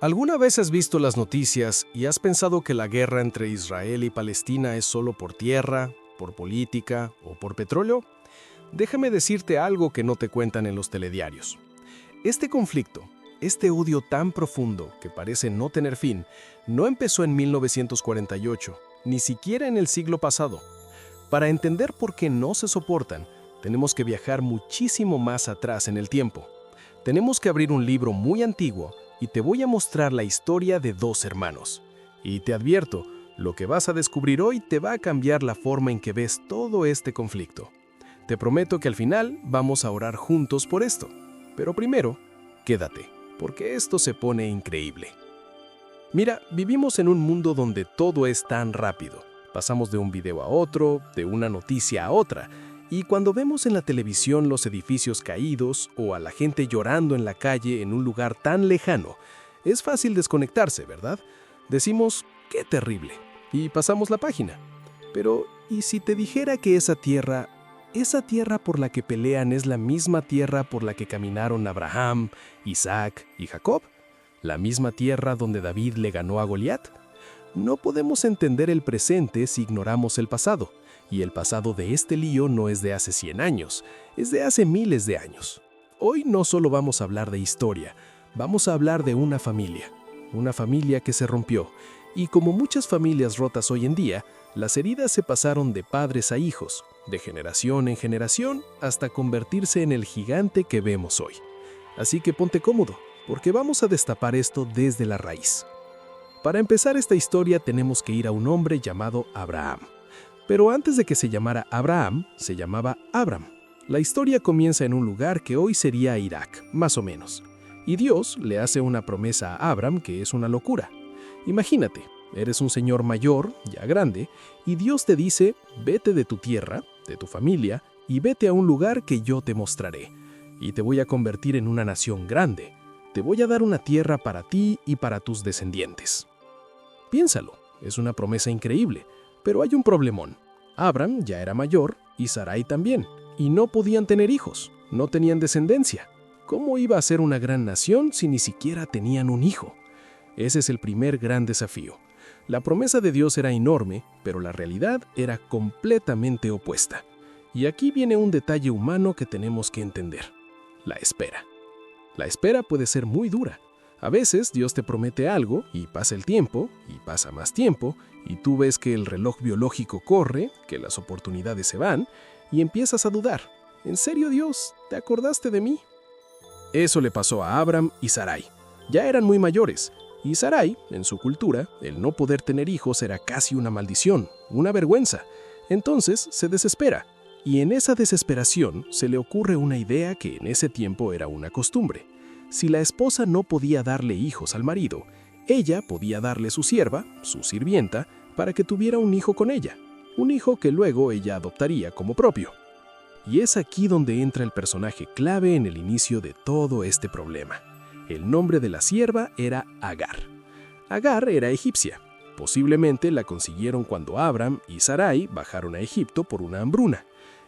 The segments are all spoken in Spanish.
¿Alguna vez has visto las noticias y has pensado que la guerra entre Israel y Palestina es solo por tierra, por política o por petróleo? Déjame decirte algo que no te cuentan en los telediarios. Este conflicto, este odio tan profundo que parece no tener fin, no empezó en 1948, ni siquiera en el siglo pasado. Para entender por qué no se soportan, tenemos que viajar muchísimo más atrás en el tiempo. Tenemos que abrir un libro muy antiguo y te voy a mostrar la historia de dos hermanos. Y te advierto, lo que vas a descubrir hoy te va a cambiar la forma en que ves todo este conflicto. Te prometo que al final vamos a orar juntos por esto. Pero primero, quédate, porque esto se pone increíble. Mira, vivimos en un mundo donde todo es tan rápido. Pasamos de un video a otro, de una noticia a otra, y cuando vemos en la televisión los edificios caídos o a la gente llorando en la calle en un lugar tan lejano, es fácil desconectarse, ¿verdad? Decimos, ¡qué terrible!, y pasamos la página. Pero, ¿y si te dijera que esa tierra por la que pelean es la misma tierra por la que caminaron Abraham, Isaac y Jacob? ¿La misma tierra donde David le ganó a Goliat? No podemos entender el presente si ignoramos el pasado. Y el pasado de este lío no es de hace 100 años, es de hace miles de años. Hoy no solo vamos a hablar de historia, vamos a hablar de una familia que se rompió. Y como muchas familias rotas hoy en día, las heridas se pasaron de padres a hijos, de generación en generación, hasta convertirse en el gigante que vemos hoy. Así que ponte cómodo, porque vamos a destapar esto desde la raíz. Para empezar esta historia tenemos que ir a un hombre llamado Abraham. Pero antes de que se llamara Abraham, se llamaba Abram. La historia comienza en un lugar que hoy sería Irak, más o menos. Y Dios le hace una promesa a Abram que es una locura. Imagínate, eres un señor mayor, ya grande, y Dios te dice, vete de tu tierra, de tu familia, y vete a un lugar que yo te mostraré. Y te voy a convertir en una nación grande. Te voy a dar una tierra para ti y para tus descendientes. Piénsalo, es una promesa increíble. Pero hay un problemón. Abram ya era mayor y Sarai también, y no podían tener hijos, no tenían descendencia. ¿Cómo iba a ser una gran nación si ni siquiera tenían un hijo? Ese es el primer gran desafío. La promesa de Dios era enorme, pero la realidad era completamente opuesta. Y aquí viene un detalle humano que tenemos que entender: la espera. La espera puede ser muy dura. A veces Dios te promete algo y pasa el tiempo, y pasa más tiempo, y tú ves que el reloj biológico corre, que las oportunidades se van, y empiezas a dudar. ¿En serio, Dios? ¿Te acordaste de mí? Eso le pasó a Abram y Sarai. Ya eran muy mayores, y Sarai, en su cultura, el no poder tener hijos era casi una maldición, una vergüenza. Entonces se desespera, y en esa desesperación se le ocurre una idea que en ese tiempo era una costumbre. Si la esposa no podía darle hijos al marido, ella podía darle su sierva, su sirvienta, para que tuviera un hijo con ella, un hijo que luego ella adoptaría como propio. Y es aquí donde entra el personaje clave en el inicio de todo este problema. El nombre de la sierva era Agar. Agar era egipcia. Posiblemente la consiguieron cuando Abram y Sarai bajaron a Egipto por una hambruna.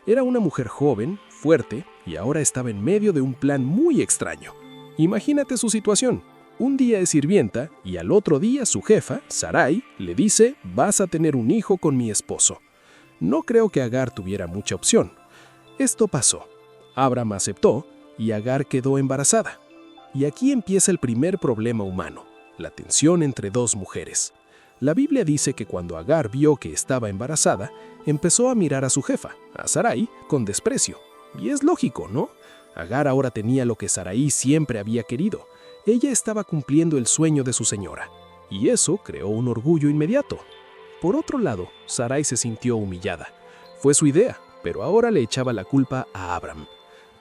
Era una mujer joven, fuerte, y ahora estaba en medio de un plan muy extraño. Imagínate su situación. Un día es sirvienta y al otro día su jefa, Sarai, le dice, vas a tener un hijo con mi esposo. No creo que Agar tuviera mucha opción. Esto pasó. Abram aceptó y Agar quedó embarazada. Y aquí empieza el primer problema humano, la tensión entre dos mujeres. La Biblia dice que cuando Agar vio que estaba embarazada, empezó a mirar a su jefa, a Sarai, con desprecio. Y es lógico, ¿no? Agar ahora tenía lo que Sarai siempre había querido. Ella estaba cumpliendo el sueño de su señora, y eso creó un orgullo inmediato. Por otro lado, Sarai se sintió humillada. Fue su idea, pero ahora le echaba la culpa a Abram.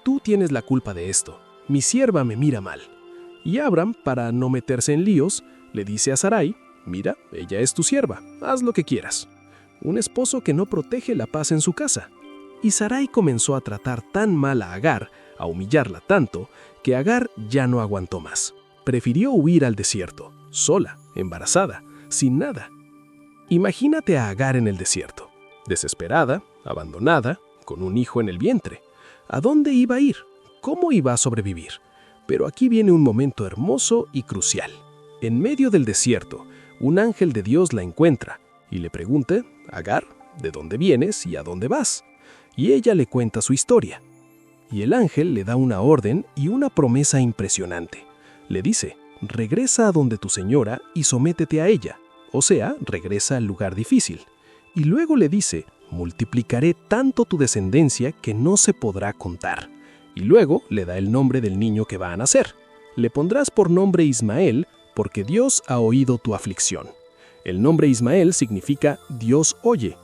Tú tienes la culpa de esto. Mi sierva me mira mal. Y Abram, para no meterse en líos, le dice a Sarai, mira, ella es tu sierva, haz lo que quieras. Un esposo que no protege la paz en su casa. Y Sarai comenzó a tratar tan mal a Agar, a humillarla tanto, que Agar ya no aguantó más. Prefirió huir al desierto, sola, embarazada, sin nada. Imagínate a Agar en el desierto, desesperada, abandonada, con un hijo en el vientre. ¿A dónde iba a ir? ¿Cómo iba a sobrevivir? Pero aquí viene un momento hermoso y crucial. En medio del desierto, un ángel de Dios la encuentra y le pregunta: Agar, ¿de dónde vienes y a dónde vas? Y ella le cuenta su historia. Y el ángel le da una orden y una promesa impresionante. Le dice: regresa a donde tu señora y sométete a ella, o sea, regresa al lugar difícil. Y luego le dice: multiplicaré tanto tu descendencia que no se podrá contar. Y luego le da el nombre del niño que va a nacer. Le pondrás por nombre Ismael, porque Dios ha oído tu aflicción. El nombre Ismael significa Dios oye.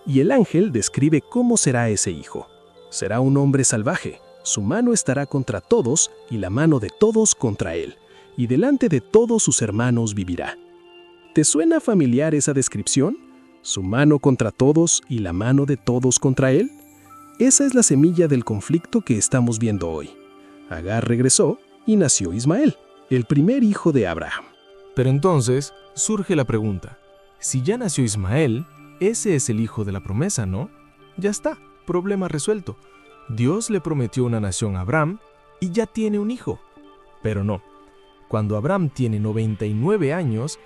Y el ángel describe cómo será ese hijo. Será un hombre salvaje. Su mano estará contra todos y la mano de todos contra él. Y delante de todos sus hermanos vivirá. ¿Te suena familiar esa descripción? ¿Su mano contra todos y la mano de todos contra él? Esa es la semilla del conflicto que estamos viendo hoy. Agar regresó y nació Ismael, el primer hijo de Abraham. Pero entonces surge la pregunta: si ya nació Ismael, ese es el hijo de la promesa, ¿no? Ya está, problema resuelto. Dios le prometió una nación a Abraham y ya tiene un hijo. Pero no. Cuando Abraham tiene 99 años,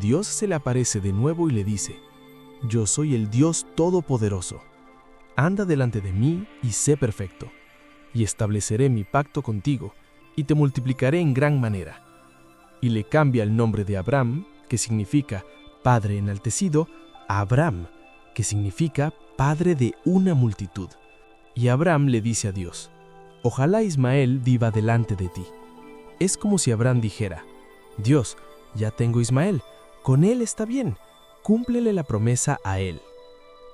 Dios se le aparece de nuevo y le dice: yo soy el Dios Todopoderoso. Anda delante de mí y sé perfecto, y estableceré mi pacto contigo, y te multiplicaré en gran manera. Y le cambia el nombre de Abram, que significa Padre enaltecido, a Abraham, que significa Padre de una multitud. Y Abraham le dice a Dios: ojalá Ismael viva delante de ti. Es como si Abraham dijera: Dios, ya tengo Ismael, con él está bien, cúmplele la promesa a él.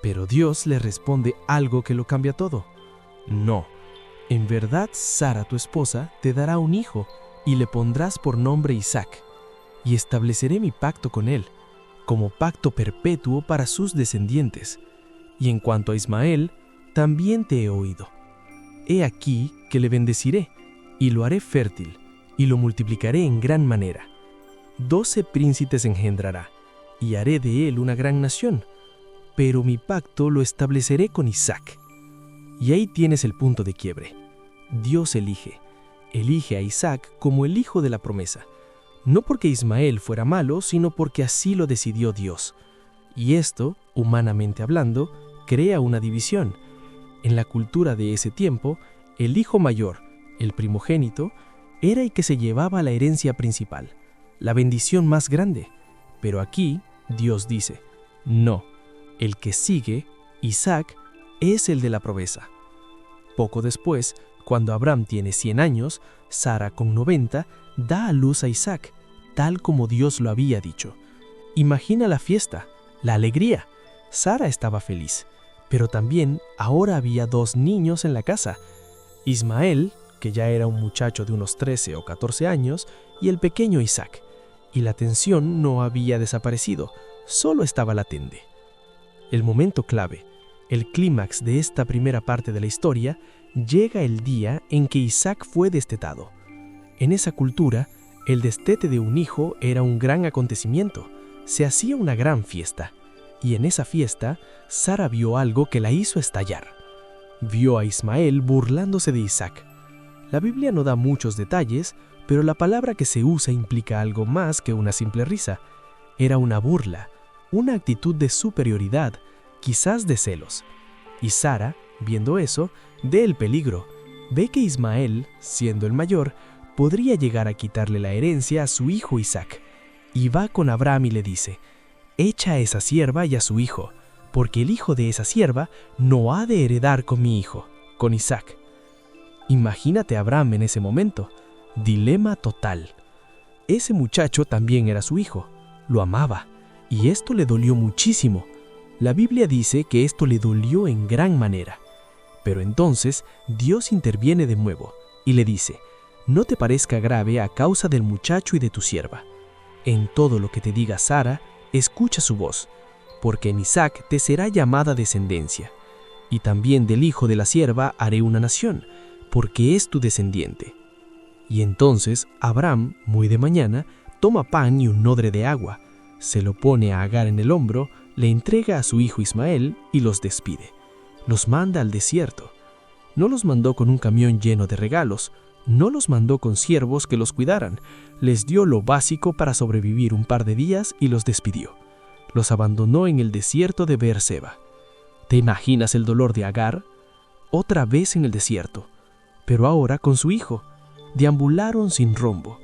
Pero Dios le responde algo que lo cambia todo. No, en verdad Sara, tu esposa, te dará un hijo y le pondrás por nombre Isaac, y estableceré mi pacto con él, como pacto perpetuo para sus descendientes. Y en cuanto a Ismael, también te he oído. He aquí que le bendeciré, y lo haré fértil, y lo multiplicaré en gran manera. 12 príncipes engendrará, y haré de él una gran nación. Pero mi pacto lo estableceré con Isaac. Y ahí tienes el punto de quiebre. Dios elige a Isaac como el hijo de la promesa. No porque Ismael fuera malo, sino porque así lo decidió Dios. Y esto, humanamente hablando, crea una división. En la cultura de ese tiempo, el hijo mayor, el primogénito, era el que se llevaba la herencia principal, la bendición más grande. Pero aquí, Dios dice: no, el que sigue, Isaac, es el de la promesa. Poco después, cuando Abraham tiene 100 años, Sara con 90 da a luz a Isaac, tal como Dios lo había dicho. Imagina la fiesta, la alegría. Sara estaba feliz, pero también ahora había 2 niños en la casa: Ismael, que ya era un muchacho de unos 13 o 14 años, y el pequeño Isaac. Y la tensión no había desaparecido, solo estaba latente. El momento clave, el clímax de esta primera parte de la historia, llega el día en que Isaac fue destetado. En esa cultura, el destete de un hijo era un gran acontecimiento. Se hacía una gran fiesta. Y en esa fiesta, Sara vio algo que la hizo estallar. Vio a Ismael burlándose de Isaac. La Biblia no da muchos detalles, pero la palabra que se usa implica algo más que una simple risa. Era una burla, una actitud de superioridad, quizás de celos. Y Sara, viendo eso, ve el peligro. Ve que Ismael, siendo el mayor, podría llegar a quitarle la herencia a su hijo Isaac. Y va con Abraham y le dice: echa a esa sierva y a su hijo, porque el hijo de esa sierva no ha de heredar con mi hijo, con Isaac. Imagínate a Abraham en ese momento. Dilema total. Ese muchacho también era su hijo, lo amaba, y esto le dolió muchísimo. La Biblia dice que esto le dolió en gran manera. Pero entonces Dios interviene de nuevo y le dice: no te parezca grave a causa del muchacho y de tu sierva. En todo lo que te diga Sara, escucha su voz, porque en Isaac te será llamada descendencia. Y también del hijo de la sierva haré una nación, porque es tu descendiente. Y entonces Abraham, muy de mañana, toma pan y un odre de agua, se lo pone a Agar en el hombro, le entrega a su hijo Ismael y los despide. Los manda al desierto. No los mandó con un camión lleno de regalos, No los mandó con siervos que los cuidaran, les dio lo básico para sobrevivir un par de días y los despidió. Los abandonó en el desierto de Beerseba. ¿Te imaginas el dolor de Agar? Otra vez en el desierto, pero ahora con su hijo. Deambularon sin rumbo,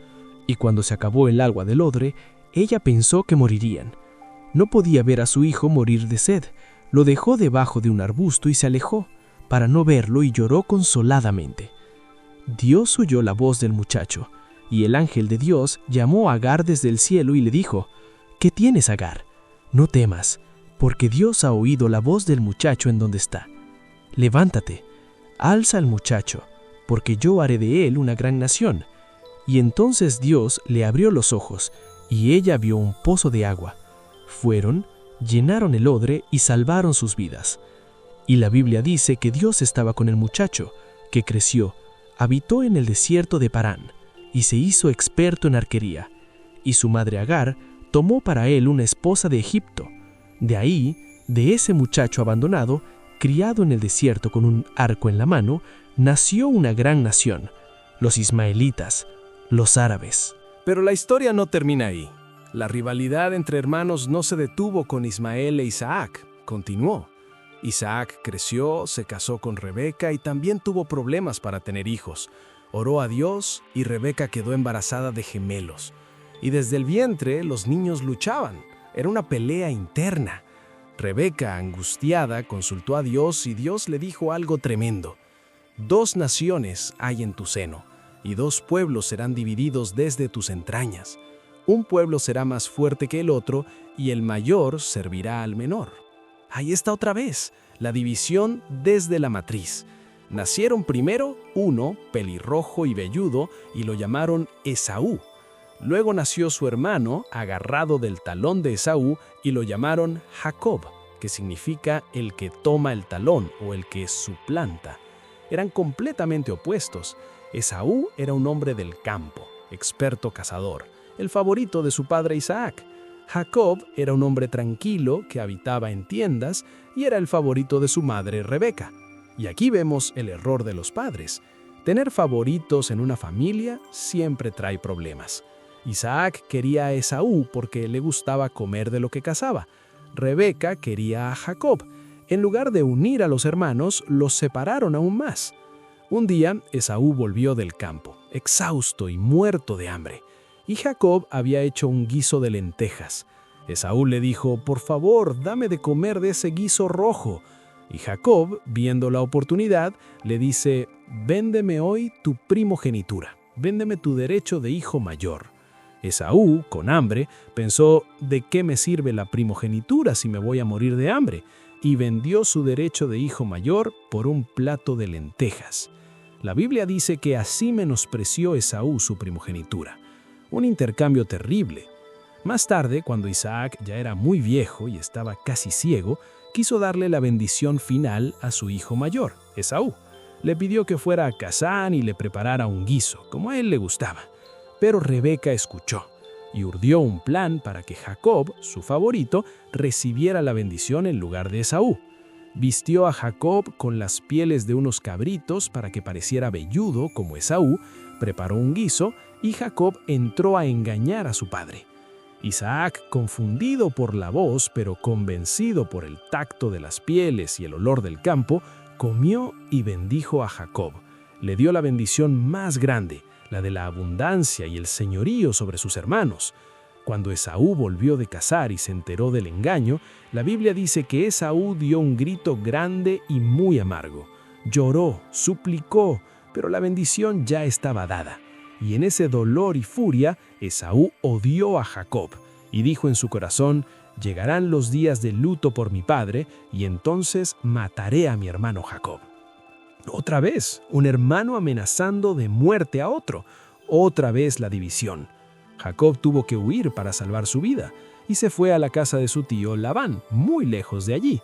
y cuando se acabó el agua del odre, ella pensó que morirían. No podía ver a su hijo morir de sed. Lo dejó debajo de un arbusto y se alejó, para no verlo, y lloró consoladamente. Dios oyó la voz del muchacho, y el ángel de Dios llamó a Agar desde el cielo y le dijo: «¿Qué tienes, Agar? No temas, porque Dios ha oído la voz del muchacho en donde está. Levántate, alza al muchacho, porque yo haré de él una gran nación». Y entonces Dios le abrió los ojos, y ella vio un pozo de agua. Fueron, llenaron el odre y salvaron sus vidas. Y la Biblia dice que Dios estaba con el muchacho, que creció, habitó en el desierto de Parán, y se hizo experto en arquería. Y su madre Agar tomó para él una esposa de Egipto. De ahí, de ese muchacho abandonado, criado en el desierto con un arco en la mano, nació una gran nación, los ismaelitas, los árabes. Pero la historia no termina ahí. La rivalidad entre hermanos no se detuvo con Ismael e Isaac, continuó. Isaac creció, se casó con Rebeca y también tuvo problemas para tener hijos. Oró a Dios y Rebeca quedó embarazada de gemelos. Y desde el vientre los niños luchaban. Era una pelea interna. Rebeca, angustiada, consultó a Dios y Dios le dijo algo tremendo. 2 naciones hay en tu seno, y 2 pueblos serán divididos desde tus entrañas. Un pueblo será más fuerte que el otro, y el mayor servirá al menor. Ahí está otra vez, la división desde la matriz. Nacieron primero uno, pelirrojo y velludo, y lo llamaron Esaú. Luego nació su hermano, agarrado del talón de Esaú, y lo llamaron Jacob, que significa el que toma el talón o el que suplanta. Eran completamente opuestos. Esaú era un hombre del campo, experto cazador, el favorito de su padre Isaac. Jacob era un hombre tranquilo que habitaba en tiendas y era el favorito de su madre Rebeca. Y aquí vemos el error de los padres. Tener favoritos en una familia siempre trae problemas. Isaac quería a Esaú porque le gustaba comer de lo que cazaba. Rebeca quería a Jacob. En lugar de unir a los hermanos, los separaron aún más. Un día, Esaú volvió del campo, exhausto y muerto de hambre. Y Jacob había hecho un guiso de lentejas. Esaú le dijo: «Por favor, dame de comer de ese guiso rojo». Y Jacob, viendo la oportunidad, le dice: «Véndeme hoy tu primogenitura, véndeme tu derecho de hijo mayor». Esaú, con hambre, pensó: «¿De qué me sirve la primogenitura si me voy a morir de hambre?», y vendió su derecho de hijo mayor por un plato de lentejas. La Biblia dice que así menospreció Esaú su primogenitura. Un intercambio terrible. Más tarde, cuando Isaac ya era muy viejo y estaba casi ciego, quiso darle la bendición final a su hijo mayor, Esaú. Le pidió que fuera a Cazán y le preparara un guiso, como a él le gustaba. Pero Rebeca escuchó y urdió un plan para que Jacob, su favorito, recibiera la bendición en lugar de Esaú. Vistió a Jacob con las pieles de unos cabritos para que pareciera velludo como Esaú, preparó un guiso y Jacob entró a engañar a su padre. Isaac, confundido por la voz, pero convencido por el tacto de las pieles y el olor del campo, comió y bendijo a Jacob. Le dio la bendición más grande, la de la abundancia y el señorío sobre sus hermanos. Cuando Esaú volvió de cazar y se enteró del engaño, la Biblia dice que Esaú dio un grito grande y muy amargo. Lloró, suplicó, pero la bendición ya estaba dada. Y en ese dolor y furia, Esaú odió a Jacob y dijo en su corazón: «Llegarán los días de luto por mi padre, y entonces mataré a mi hermano Jacob». Otra vez, un hermano amenazando de muerte a otro. Otra vez la división. Jacob tuvo que huir para salvar su vida y se fue a la casa de su tío Labán, muy lejos de allí.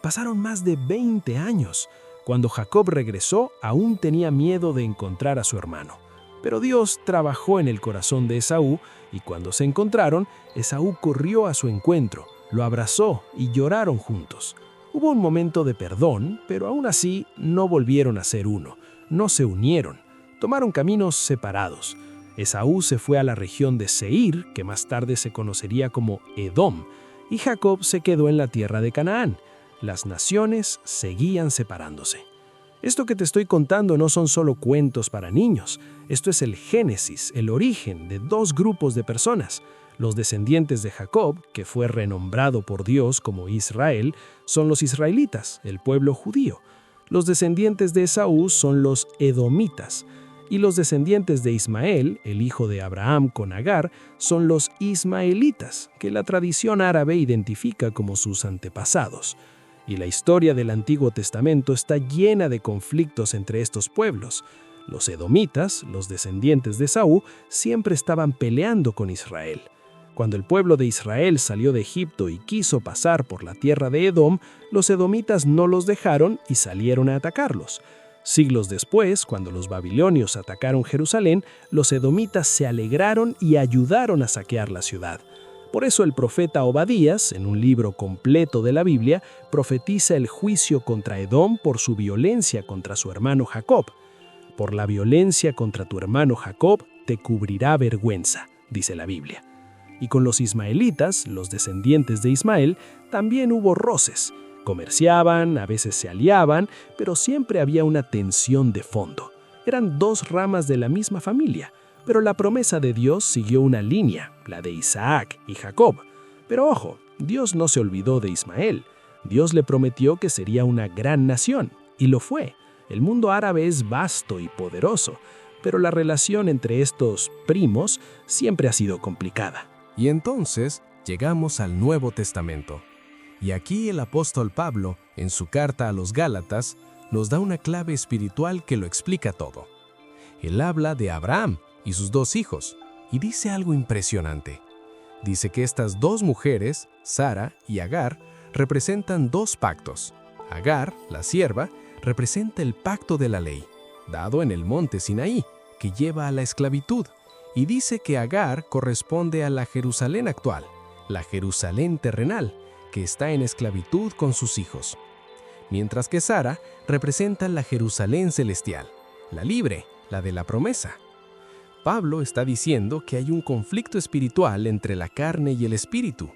Pasaron más de 20 años. Cuando Jacob regresó, aún tenía miedo de encontrar a su hermano. Pero Dios trabajó en el corazón de Esaú y cuando se encontraron, Esaú corrió a su encuentro, lo abrazó y lloraron juntos. Hubo un momento de perdón, pero aún así no volvieron a ser uno, no se unieron. tomaron caminos separados. Esaú se fue a la región de Seir, que más tarde se conocería como Edom, y Jacob se quedó en la tierra de Canaán. Las naciones seguían separándose. Esto que te estoy contando no son solo cuentos para niños. Esto es el génesis, el origen de dos grupos de personas. Los descendientes de Jacob, que fue renombrado por Dios como Israel, son los israelitas, el pueblo judío. Los descendientes de Esaú son los edomitas. Y los descendientes de Ismael, el hijo de Abraham con Agar, son los ismaelitas, que la tradición árabe identifica como sus antepasados. Y la historia del Antiguo Testamento está llena de conflictos entre estos pueblos. Los edomitas, los descendientes de Esaú, siempre estaban peleando con Israel. Cuando el pueblo de Israel salió de Egipto y quiso pasar por la tierra de Edom, los edomitas no los dejaron y salieron a atacarlos. Siglos después, cuando los babilonios atacaron Jerusalén, los edomitas se alegraron y ayudaron a saquear la ciudad. Por eso el profeta Obadías, en un libro completo de la Biblia, profetiza el juicio contra Edom por su violencia contra su hermano Jacob. Por la violencia contra tu hermano Jacob te cubrirá vergüenza, dice la Biblia. Y con los ismaelitas, los descendientes de Ismael, también hubo roces. Comerciaban, a veces se aliaban, pero siempre había una tensión de fondo. Eran dos ramas de la misma familia. Pero la promesa de Dios siguió una línea, la de Isaac y Jacob. Pero ojo, Dios no se olvidó de Ismael. Dios le prometió que sería una gran nación, y lo fue. El mundo árabe es vasto y poderoso, pero la relación entre estos primos siempre ha sido complicada. Y entonces llegamos al Nuevo Testamento. Y aquí el apóstol Pablo, en su carta a los Gálatas, nos da una clave espiritual que lo explica todo. Él habla de Abraham y sus dos hijos, y dice algo impresionante. Dice que estas dos mujeres, Sara y Agar, representan dos pactos. Agar, la sierva, representa el pacto de la ley, dado en el monte Sinaí, que lleva a la esclavitud, y dice que Agar corresponde a la Jerusalén actual, la Jerusalén terrenal, que está en esclavitud con sus hijos. Mientras que Sara representa la Jerusalén celestial, la libre, la de la promesa. Pablo está diciendo que hay un conflicto espiritual entre la carne y el espíritu.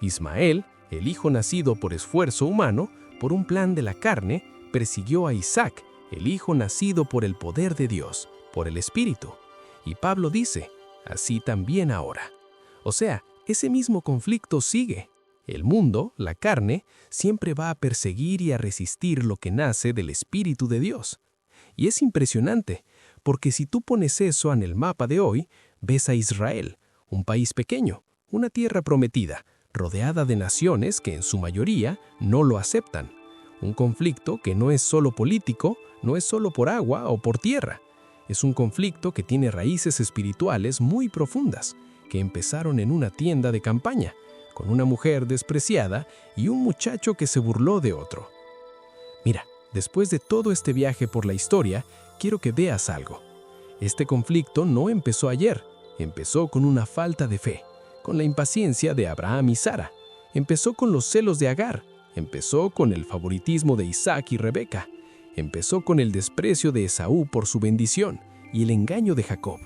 Ismael, el hijo nacido por esfuerzo humano, por un plan de la carne, persiguió a Isaac, el hijo nacido por el poder de Dios, por el espíritu. Y Pablo dice, así también ahora. O sea, ese mismo conflicto sigue. El mundo, la carne, siempre va a perseguir y a resistir lo que nace del Espíritu de Dios. Y es impresionante, porque si tú pones eso en el mapa de hoy, ves a Israel, un país pequeño, una tierra prometida, rodeada de naciones que en su mayoría no lo aceptan. Un conflicto que no es solo político, no es solo por agua o por tierra. Es un conflicto que tiene raíces espirituales muy profundas, que empezaron en una tienda de campaña, con una mujer despreciada y un muchacho que se burló de otro. Mira, después de todo este viaje por la historia, quiero que veas algo. Este conflicto no empezó ayer, empezó con una falta de fe, con la impaciencia de Abraham y Sara, empezó con los celos de Agar, empezó con el favoritismo de Isaac y Rebeca, empezó con el desprecio de Esaú por su bendición y el engaño de Jacob.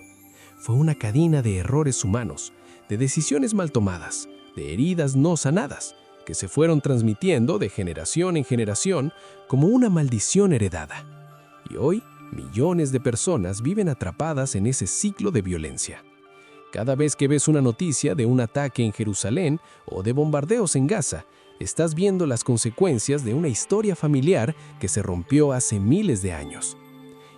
Fue una cadena de errores humanos, de decisiones mal tomadas, de heridas no sanadas, que se fueron transmitiendo de generación en generación como una maldición heredada. Y hoy, millones de personas viven atrapadas en ese ciclo de violencia. Cada vez que ves una noticia de un ataque en Jerusalén o de bombardeos en Gaza, estás viendo las consecuencias de una historia familiar que se rompió hace miles de años.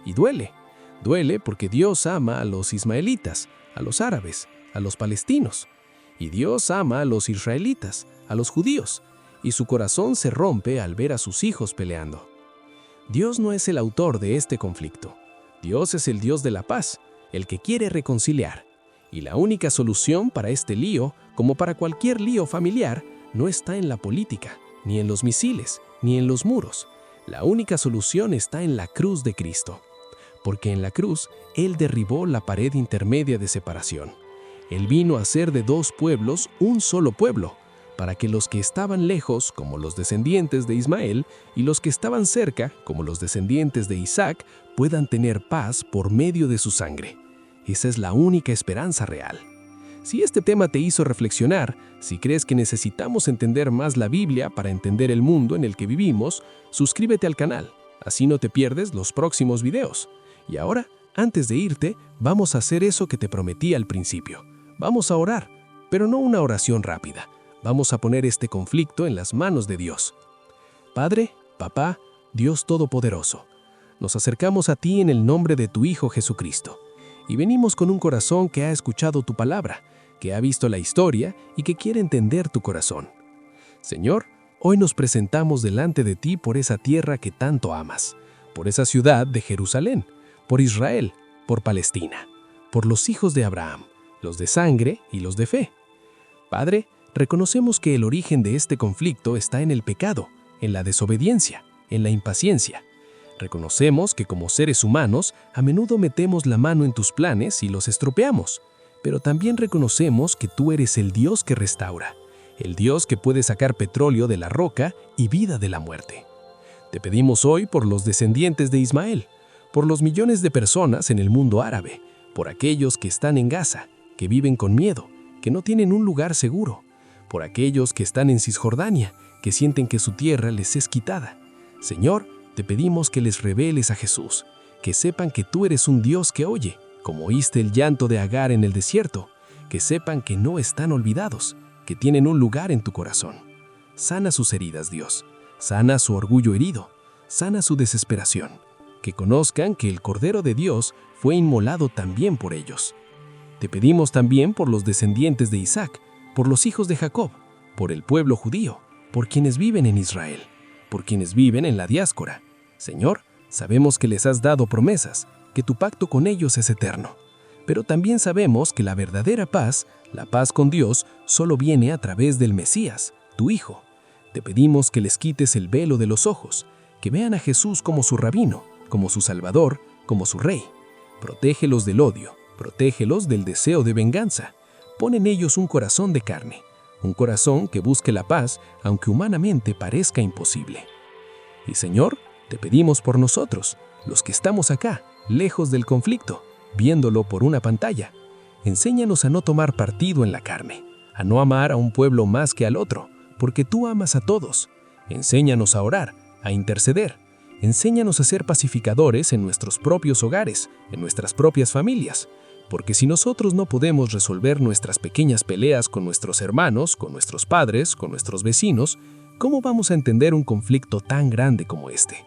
Y duele porque Dios ama a los ismaelitas, a los árabes, a los palestinos. Y Dios ama a los israelitas, a los judíos, y su corazón se rompe al ver a sus hijos peleando. Dios no es el autor de este conflicto. Dios es el Dios de la paz, el que quiere reconciliar. Y la única solución para este lío, como para cualquier lío familiar, no está en la política, ni en los misiles, ni en los muros. La única solución está en la cruz de Cristo. Porque en la cruz, Él derribó la pared intermedia de separación. Él vino a hacer de dos pueblos un solo pueblo, para que los que estaban lejos, como los descendientes de Ismael, y los que estaban cerca, como los descendientes de Isaac, puedan tener paz por medio de su sangre. Esa es la única esperanza real. Si este tema te hizo reflexionar, si crees que necesitamos entender más la Biblia para entender el mundo en el que vivimos, suscríbete al canal, así no te pierdes los próximos videos. Y ahora, antes de irte, vamos a hacer eso que te prometí al principio. Vamos a orar, pero no una oración rápida. Vamos a poner este conflicto en las manos de Dios. Padre, Papá, Dios Todopoderoso, nos acercamos a ti en el nombre de tu Hijo Jesucristo, y venimos con un corazón que ha escuchado tu palabra, que ha visto la historia y que quiere entender tu corazón. Señor, hoy nos presentamos delante de ti por esa tierra que tanto amas, por esa ciudad de Jerusalén, por Israel, por Palestina, por los hijos de Abraham, los de sangre y los de fe. Padre, reconocemos que el origen de este conflicto está en el pecado, en la desobediencia, en la impaciencia. Reconocemos que como seres humanos a menudo metemos la mano en tus planes y los estropeamos, pero también reconocemos que tú eres el Dios que restaura, el Dios que puede sacar petróleo de la roca y vida de la muerte. Te pedimos hoy por los descendientes de Ismael, por los millones de personas en el mundo árabe, por aquellos que están en Gaza, que viven con miedo, que no tienen un lugar seguro, por aquellos que están en Cisjordania, que sienten que su tierra les es quitada. Señor, te pedimos que les reveles a Jesús, que sepan que tú eres un Dios que oye, como oíste el llanto de Agar en el desierto, que sepan que no están olvidados, que tienen un lugar en tu corazón. Sana sus heridas, Dios. Sana su orgullo herido. Sana su desesperación. Que conozcan que el Cordero de Dios fue inmolado también por ellos. Te pedimos también por los descendientes de Isaac, por los hijos de Jacob, por el pueblo judío, por quienes viven en Israel, por quienes viven en la diáspora. Señor, sabemos que les has dado promesas, que tu pacto con ellos es eterno. Pero también sabemos que la verdadera paz, la paz con Dios, solo viene a través del Mesías, tu Hijo. Te pedimos que les quites el velo de los ojos, que vean a Jesús como su rabino, como su Salvador, como su Rey. Protégelos del odio, protégelos del deseo de venganza. Pon en ellos un corazón de carne, un corazón que busque la paz, aunque humanamente parezca imposible. Y Señor, te pedimos por nosotros, los que estamos acá, lejos del conflicto, viéndolo por una pantalla. Enséñanos a no tomar partido en la carne, a no amar a un pueblo más que al otro, porque tú amas a todos. Enséñanos a orar, a interceder. Enséñanos a ser pacificadores en nuestros propios hogares, en nuestras propias familias. Porque si nosotros no podemos resolver nuestras pequeñas peleas con nuestros hermanos, con nuestros padres, con nuestros vecinos, ¿cómo vamos a entender un conflicto tan grande como este?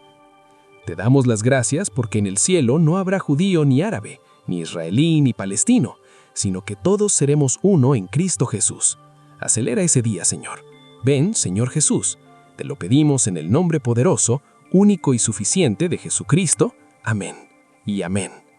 Te damos las gracias porque en el cielo no habrá judío ni árabe, ni israelí ni palestino, sino que todos seremos uno en Cristo Jesús. Acelera ese día, Señor. Ven, Señor Jesús. Te lo pedimos en el nombre poderoso, único y suficiente de Jesucristo. Amén y amén.